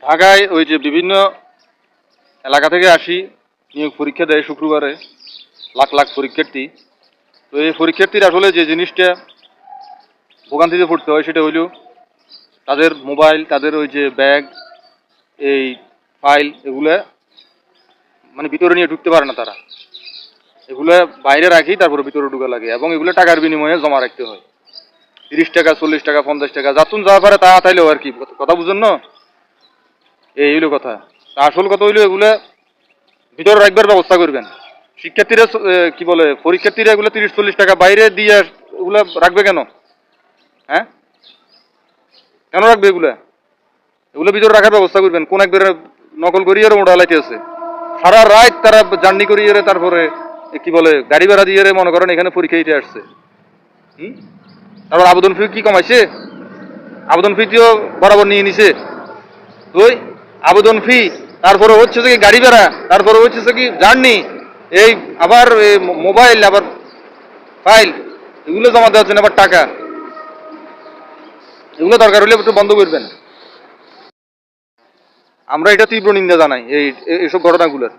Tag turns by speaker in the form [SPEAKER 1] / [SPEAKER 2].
[SPEAKER 1] ঢাকায় ওই যে বিভিন্ন এলাকা থেকে আসি, নিয়োগ পরীক্ষা দেয় শুক্রবারে, লাখ লাখ পরীক্ষার্থী। তো এই পরীক্ষার্থীরা আসলে যে জিনিসটা ভোগান্তিতে পড়তে হয় সেটা হইল তাদের মোবাইল, তাদের ওই যে ব্যাগ, এই ফাইল, এগুলা মানে ভিতরে নিয়ে ঢুকতে পারে না তারা। এগুলো বাইরে রাখি, তারপরে ভিতরে ঢুকা লাগে, এবং এগুলো টাকার বিনিময়ে জমা রাখতে হয়। 30 টাকা, 40 টাকা, 50 টাকা, যাতুন যা পারে তা তাইলেও আর কি। কথা বুঝুন না? এই হইলো কথা। তা আসল কথা হইলো এগুলা ভিতরে রাখবার ব্যবস্থা করবেন। শিক্ষার্থীরা কি বলে, পরীক্ষার্থীরা এগুলো 30-40 টাকা বাইরে দিয়ে এগুলা রাখবে কেন? হ্যাঁ, কেন রাখবে এগুলা? এগুলো ভিতরে রাখার ব্যবস্থা করবেন। কোন একবার নকল করিয়ে ওড়ালাইতে আছে, সারা রাত তারা জার্নি করিয়ে তারপরে কি বলে গাড়ি ভাড়া দিয়ে মনে করেন এখানে পরীক্ষা দিতে আসছে। তারপর আবেদন ফি কি কমাইছে? আবেদন ফিটিও বরাবর নিয়ে নিছে। ওই আবেদন ফি, তারপরে হচ্ছে যে কি গাড়ি ভাড়া, তারপরে হচ্ছে যে কি জার্নি, এই আবার মোবাইল, আবার ফাইল, এগুলো জমা দেওয়ার জন্য আবার টাকা। এগুলো দরকার হলে একটু বন্ধ করবেন। আমরা এটা তীব্র নিন্দা জানাই এইসব ঘটনাগুলোর।